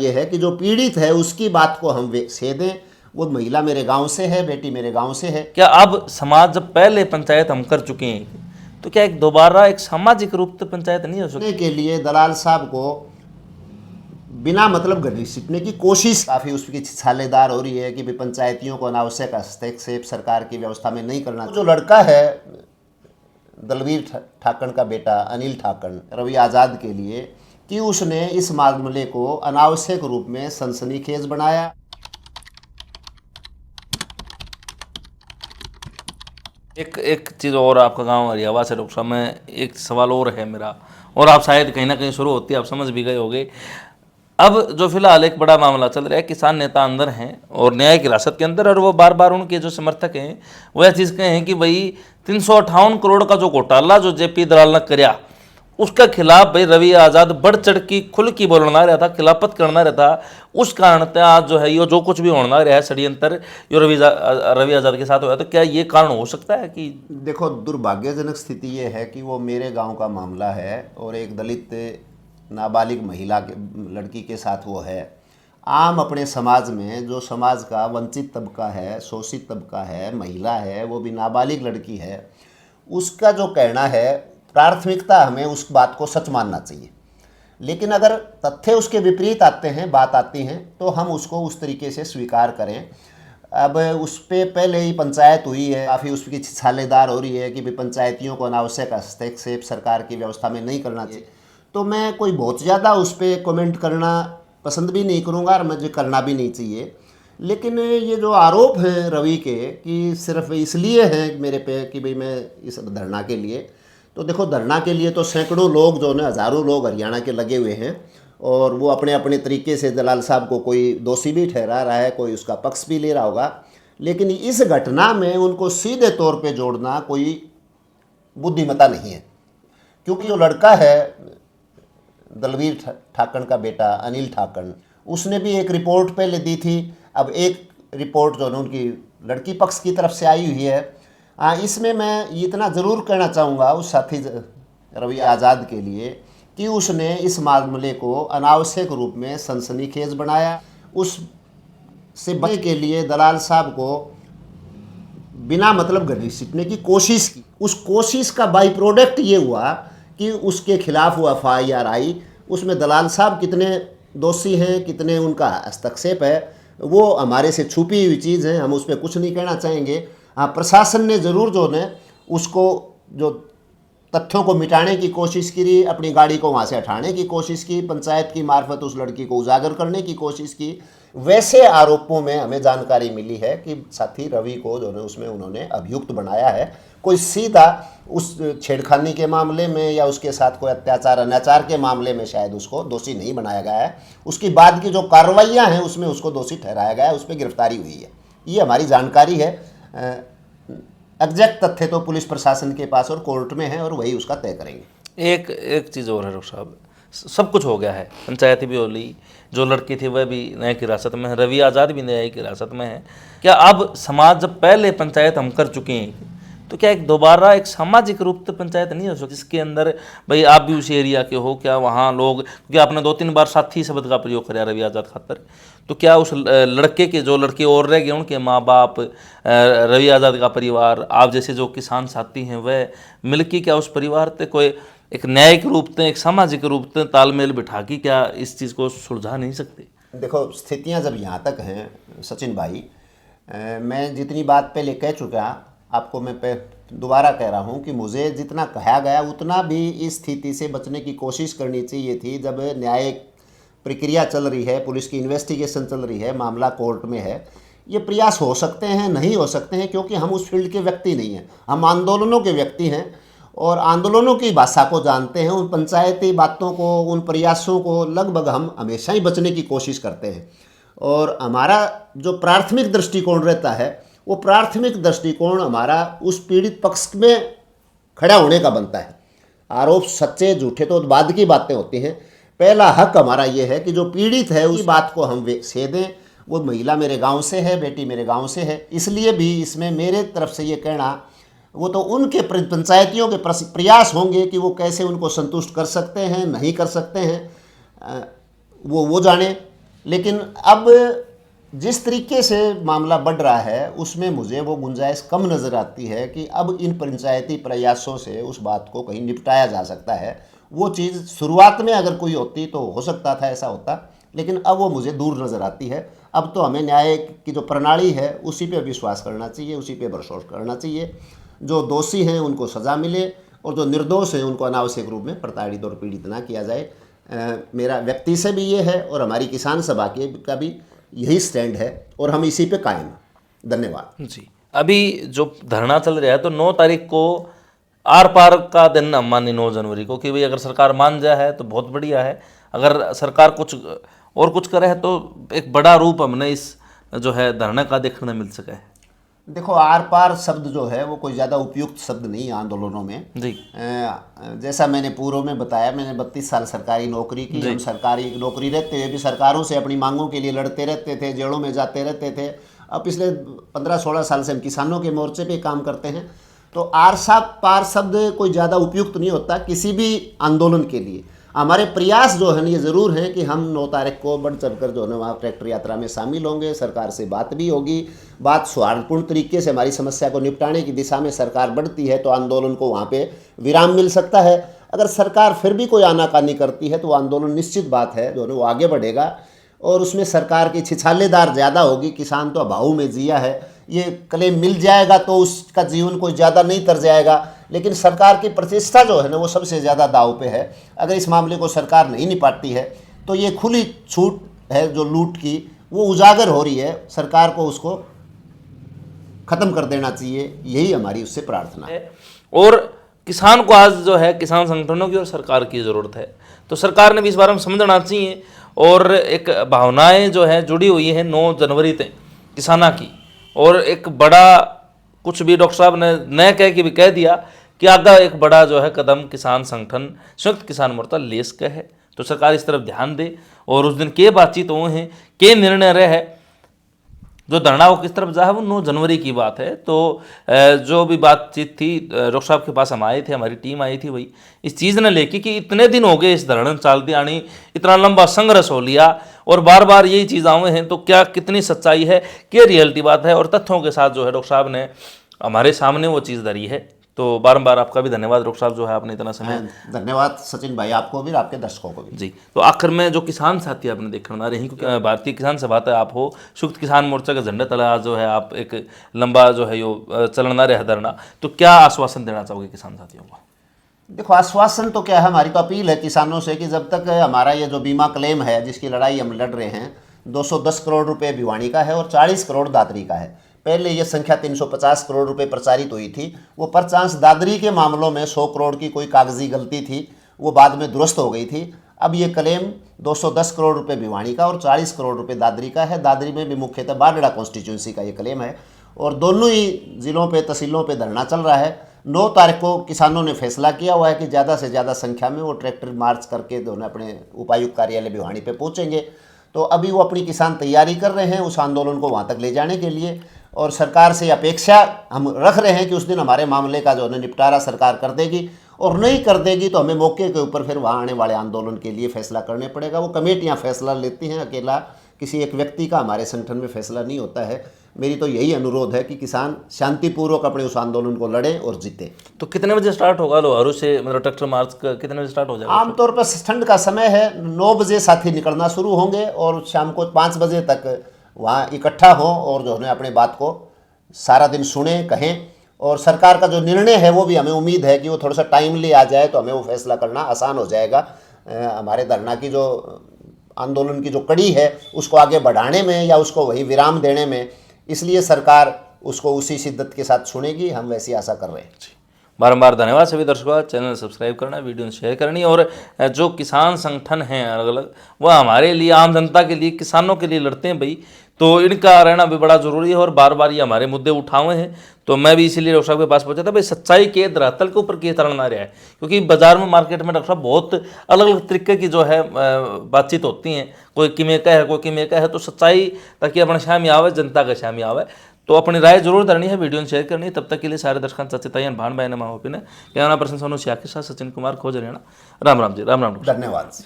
ये है कि जो पीड़ित है उसकी बात को हम सेधें। वो महिला मेरे गांव से है, बेटी मेरे गांव से है। क्या अब समाज, जब पहले पंचायत हम कर चुके हैं, तो क्या एक दोबारा एक सामाजिक रूप से पंचायत नहीं हो सकती? के लिए दलाल साहब को बिना मतलब घसीटने की कोशिश काफ़ी उसकी छालेदार हो रही है कि भाई पंचायतियों को अनावश्यक हस्तक्षेप सरकार की व्यवस्था में नहीं करना। जो लड़का है दलवीर ठाकन का बेटा अनिल ठाकन, रवि आज़ाद के लिए, कि उसने इस मामले को अनावश्यक रूप में सनसनीखेज बनाया। एक चीज़ और, आपका गांव हरियावा से डॉक्टर साहब, में एक सवाल और है मेरा, और आप शायद कहीं ना कहीं शुरू होती है आप समझ भी गए होंगे। अब जो फिलहाल एक बड़ा मामला चल रहा है, किसान नेता अंदर हैं और न्यायिक हिरासत के अंदर, और वो बार बार उनके जो समर्थक हैं वो यह चीज़ कहे हैं कि भाई 358 करोड़ का जो घोटाला जो जेपी दलाल ने कराया, उसका खिलाफ भाई रवि आज़ाद बढ़ चढ़ की खुल की बोलना रहा था, खिलाफत करना रहा था। उस कारण आज जो है ये जो कुछ भी होना रहा है षड्यंत्र जो रवि आज़ाद के साथ हुआ, तो क्या ये कारण हो सकता है कि? देखो, दुर्भाग्यजनक स्थिति ये है कि वो मेरे गांव का मामला है और एक दलित नाबालिग महिला के लड़की के साथ वो है। आम अपने समाज में जो समाज का वंचित तबका है, शोषित तबका है, महिला है, वो भी नाबालिग लड़की है, उसका जो कहना है, प्राथमिकता हमें उस बात को सच मानना चाहिए। लेकिन अगर तथ्य उसके विपरीत आते हैं, बात आती हैं, तो हम उसको उस तरीके से स्वीकार करें। अब उस पर पहले ही पंचायत हुई है, काफ़ी उसकी छालेदार हो रही है कि भाई पंचायतियों को अनावश्यक हस्तक्षेप सरकार की व्यवस्था में नहीं करना चाहिए। तो मैं कोई बहुत ज़्यादा उस पर कमेंट करना पसंद भी नहीं करूँगा और मुझे करना भी नहीं चाहिए। लेकिन ये जो आरोप हैं रवि के कि सिर्फ इसलिए हैं मेरे पे कि भाई मैं इस धरना के लिए, तो देखो, धरना के लिए तो सैकड़ों लोग जो है, हज़ारों लोग हरियाणा के लगे हुए हैं और वो अपने अपने तरीके से दलाल साहब को कोई दोषी भी ठहरा रहा है, कोई उसका पक्ष भी ले रहा होगा। लेकिन इस घटना में उनको सीधे तौर पे जोड़ना कोई बुद्धिमत्ता नहीं है, क्योंकि जो लड़का है दलवीर ठाकन का बेटा अनिल ठाकन, उसने भी एक रिपोर्ट पहले दी थी। अब एक रिपोर्ट जो है उनकी लड़की पक्ष की तरफ से आई हुई है। इसमें मैं इतना ज़रूर कहना चाहूँगा उस साथी रवि आज़ाद के लिए कि उसने इस मामले को अनावश्यक रूप में सनसनीखेज बनाया। उस से बचने के लिए दलाल साहब को बिना मतलब घसीटने की कोशिश की। उस कोशिश का बाई प्रोडक्ट ये हुआ कि उसके खिलाफ वो FIR आई। उसमें दलाल साहब कितने दोषी हैं, कितने उनका हस्तक्षेप है, वो हमारे से छुपी हुई चीज़ है, हम उस पर कुछ नहीं कहना चाहेंगे। हाँ, प्रशासन ने ज़रूर जो है उसको जो तथ्यों को मिटाने की कोशिश की, अपनी गाड़ी को वहाँ से हटाने की कोशिश की, पंचायत की मार्फत उस लड़की को उजागर करने की कोशिश की। वैसे आरोपों में हमें जानकारी मिली है कि साथी रवि को जो है उसमें उन्होंने अभियुक्त बनाया है। कोई सीधा उस छेड़खानी के मामले में या उसके साथ कोई अत्याचार अनाचार के मामले में शायद उसको दोषी नहीं बनाया गया है। उसकी बाद की जो कार्रवाइयाँ हैं उसमें उसको दोषी ठहराया गया है, उस पर गिरफ्तारी हुई है। ये हमारी जानकारी है। एग्जैक्ट तथ्य तो पुलिस प्रशासन के पास और कोर्ट में है और वही उसका तय करेंगे। एक चीज़ और है डॉक्टर साहब, सब कुछ हो गया है, पंचायत भी हो ली, जो लड़की थी वह भी न्यायिक हिरासत में है, रवि आज़ाद भी न्यायिक हिरासत में है। क्या अब समाज, जब पहले पंचायत हम कर चुके हैं, तो क्या एक दोबारा एक सामाजिक रूप से पंचायत नहीं हो सकती जिसके अंदर भाई आप भी उस एरिया के हो, क्या वहाँ लोग, क्योंकि आपने 2-3 बार साथी शब्द का प्रयोग कराया रवि आज़ाद खातर, तो क्या उस लड़के के जो लड़के और रह गए, उनके माँ बाप, रवि आज़ाद का परिवार, आप जैसे जो किसान साथी हैं, वह मिलकर क्या उस परिवार से कोई एक न्यायिक रूप से, एक सामाजिक रूप से तालमेल बिठा के क्या इस चीज़ को सुलझा नहीं सकते? देखो, स्थितियां जब यहाँ तक हैं सचिन भाई, मैं जितनी बात पहले कह चुका आपको, मैं दोबारा कह रहा हूँ कि मुझे जितना कहा गया उतना भी इस स्थिति से बचने की कोशिश करनी चाहिए थी। जब न्यायिक प्रक्रिया चल रही है, पुलिस की इन्वेस्टिगेशन चल रही है, मामला कोर्ट में है, ये प्रयास हो सकते हैं, नहीं हो सकते हैं, क्योंकि हम उस फील्ड के व्यक्ति नहीं हैं, हम आंदोलनों के व्यक्ति हैं और आंदोलनों की भाषा को जानते हैं। उन पंचायती बातों को, उन प्रयासों को लगभग हम हमेशा ही बचने की कोशिश करते हैं। और हमारा जो प्राथमिक दृष्टिकोण रहता है, वो प्राथमिक दृष्टिकोण हमारा उस पीड़ित पक्ष में खड़ा होने का बनता है। आरोप सच्चे झूठे तो बाद की बातें होती हैं। पहला हक हमारा ये है कि जो पीड़ित है उसी बात को हम सेधें। वो महिला मेरे गांव से है, बेटी मेरे गांव से है, इसलिए भी इसमें मेरे तरफ से ये कहना, वो तो उनके पंचायतियों के प्रयास होंगे कि वो कैसे उनको संतुष्ट कर सकते हैं, नहीं कर सकते हैं, वो जाने। लेकिन अब जिस तरीके से मामला बढ़ रहा है उसमें मुझे वो गुंजाइश कम नज़र आती है कि अब इन पंचायती प्रयासों से उस बात को कहीं निपटाया जा सकता है। वो चीज़ शुरुआत में अगर कोई होती तो हो सकता था, ऐसा होता, लेकिन अब वो मुझे दूर नज़र आती है। अब तो हमें न्याय की जो प्रणाली है उसी पे विश्वास करना चाहिए, उसी पे भरोसा करना चाहिए। जो दोषी हैं उनको सज़ा मिले और जो निर्दोष हैं उनको अनावश्यक रूप में प्रताड़ित और पीड़ित ना किया जाए। मेरा व्यक्ति से भी ये है और हमारी किसान सभा के का भी यही स्टैंड है और हम इसी पे कायम हैं। धन्यवाद जी। अभी जो धरना चल रहा है तो 9 तारीख को आर पार का दिन हम मानी 9 जनवरी को कि भाई अगर सरकार मान जाए है तो बहुत बढ़िया है, अगर सरकार कुछ और कुछ करे है तो एक बड़ा रूप हमने इस जो है धरना का देखने मिल सका है। देखो, आर पार शब्द जो है वो कोई ज़्यादा उपयुक्त शब्द नहीं है आंदोलनों में जी। जैसा मैंने पूर्व में बताया, मैंने 32 साल सरकारी नौकरी की। हम सरकारी नौकरी रहते हुए भी सरकारों से अपनी मांगों के लिए लड़ते रहते थे, जेलों में जाते रहते थे। अब पिछले 15-16 साल से हम किसानों के मोर्चे पे काम करते हैं। तो आर पार शब्द कोई ज़्यादा उपयुक्त नहीं होता किसी भी आंदोलन के लिए। हमारे प्रयास जो है ये ज़रूर हैं कि हम 9 तारीख को बढ़ चढ़ कर जो है वहाँ ट्रैक्टर यात्रा में शामिल होंगे। सरकार से बात भी होगी, बात सौहार्दपूर्ण तरीके से हमारी समस्या को निपटाने की दिशा में सरकार बढ़ती है तो आंदोलन को वहाँ पे विराम मिल सकता है। अगर सरकार फिर भी कोई आनाकानी करती है तो आंदोलन निश्चित बात है जो है वो आगे बढ़ेगा और उसमें सरकार की छिछालेदार ज़्यादा होगी। किसान तो अभाव में जिया है, ये क्लेम मिल जाएगा तो उसका जीवन कोई ज़्यादा नहीं तर जाएगा, लेकिन सरकार की प्रतिष्ठा जो है ना वो सबसे ज़्यादा दांव पे है। अगर इस मामले को सरकार नहीं निपटाती है तो ये खुली छूट है जो लूट की वो उजागर हो रही है, सरकार को उसको ख़त्म कर देना चाहिए, यही हमारी उससे प्रार्थना है। और किसान को आज जो है किसान संगठनों की और सरकार की ज़रूरत है, तो सरकार ने भी इस बारे में समझना चाहिए और एक भावनाएं जो है जुड़ी हुई है 9 जनवरी तक किसाना की, और एक बड़ा कुछ भी डॉक्टर साहब ने न कह के भी कह दिया कि आगे एक बड़ा जो है कदम किसान संगठन संयुक्त किसान मोर्चा ले सके है। तो सरकार इस तरफ ध्यान दे और उस दिन के बातचीत हुए हैं, के निर्णय रहे है, जो धरना वो किस तरफ जा है वो 9 जनवरी की बात है। तो जो भी बातचीत थी डॉक्टर साहब के पास हम आए थे, हमारी टीम आई थी, वही इस चीज़ ने लेके कि इतने दिन हो गए इस धरना चलती आनी, इतना लंबा संघर्ष हो लिया और बार बार यही चीज़ आए हैं, तो क्या कितनी सच्चाई है, क्या रियलिटी बात है, और तथ्यों के साथ जो है डॉक्टर साहब ने हमारे सामने वो चीज़ धरी है। तो बारंबार आपका भी धन्यवाद डॉक्टर साहब, जो है आपने इतना समय। धन्यवाद सचिन भाई, आपको भी, आपके दर्शकों को भी। जी। तो आखिर में जो किसान साथी आपने देखने बना रहे हैं, क्योंकि भारतीय किसान सभा तक आप हो, संयुक्त किसान मोर्चा का झंडा तला जो है आप एक लंबा जो है यो चलना रहे धरना, तो क्या आश्वासन देना चाहोगे किसान साथियों को? देखो, आश्वासन तो क्या है, हमारी तो अपील है किसानों से कि जब तक हमारा ये जो बीमा क्लेम है जिसकी लड़ाई हम लड़ रहे हैं, 210 करोड़ रुपए भिवानी का है और 40 करोड़ दादरी का है। पहले ये संख्या 350 करोड़ रुपए प्रचारित हुई थी, वो परचांस दादरी के मामलों में 100 करोड़ की कोई कागजी गलती थी, वो बाद में दुरुस्त हो गई थी। अब ये क्लेम 210 करोड़ रुपए भिवानी का और 40 करोड़ रुपए दादरी का है। दादरी में भी मुख्यतः बाडड़ा कॉन्स्टिट्यूंसी का ये क्लेम है और दोनों ही ज़िलों पे तहसीलों पे धरना चल रहा है। 9 तारीख को किसानों ने फैसला किया हुआ है कि ज़्यादा से ज़्यादा संख्या में वो ट्रैक्टर मार्च करके दोनों अपने उपायुक्त कार्यालय भिवानी पे पहुँचेंगे। तो अभी वो अपनी किसान तैयारी कर रहे हैं उस आंदोलन को वहाँ तक ले जाने के लिए, और सरकार से अपेक्षा हम रख रहे हैं कि उस दिन हमारे मामले का जो है निपटारा सरकार कर देगी, और नहीं कर देगी तो हमें मौके के ऊपर फिर वहाँ आने वाले आंदोलन के लिए फैसला करने पड़ेगा। वो कमेटियाँ फैसला लेती हैं, अकेला किसी एक व्यक्ति का हमारे संगठन में फैसला नहीं होता है। मेरी तो यही अनुरोध है कि किसान शांतिपूर्वक अपने उस आंदोलन को लड़े और जीते। तो कितने बजे स्टार्ट होगा लोहारू से, मतलब ट्रैक्टर मार्च कितने बजे स्टार्ट हो जाएगा? आमतौर पर ठंड का समय है, 9 बजे साथी निकलना शुरू होंगे और शाम को 5 बजे तक वहाँ इकट्ठा हों और जो है अपने बात को सारा दिन सुने, कहें। और सरकार का जो निर्णय है वो भी हमें उम्मीद है कि वो थोड़ा सा टाइमली आ जाए तो हमें वो फैसला करना आसान हो जाएगा। हमारे धरना की जो आंदोलन की जो कड़ी है उसको आगे बढ़ाने में या उसको वही विराम देने में, इसलिए सरकार उसको उसी शिद्दत के साथ सुनेगी, हम वैसी आशा कर रहे हैं। बारंबार धन्यवाद सभी दर्शकों, चैनल सब्सक्राइब करना, वीडियो शेयर करनी, और जो किसान संगठन हैं अलग अलग, वह हमारे लिए, आम जनता के लिए, किसानों के लिए लड़ते हैं भाई, तो इनका रहना भी बड़ा ज़रूरी है। और बार बार ये हमारे मुद्दे उठाए हैं, तो मैं भी इसीलिए डॉक्टर साहब के पास पहुंचा था भाई, सच्चाई के धरातल के ऊपर किस तरह ना रहा है, क्योंकि बाजार में, मार्केट में डॉक्टर साहब बहुत अलग अलग तरीके की जो है बातचीत होती हैं, कोई किमें का है, कोई किमें का है, तो सच्चाई ताकि अपने शामी आवे, जनता का शामी आवे, तो अपनी राय जरूर करनी है, वीडियो शेयर करनी है। तब तक के लिए सारे दर्शकों सचितायन भान भाई ने माओपिन है क्या प्रश्न सोनू सिया के साथ सचिन कुमार खोज रहे ना। राम राम जी, राम राम। धन्यवाद।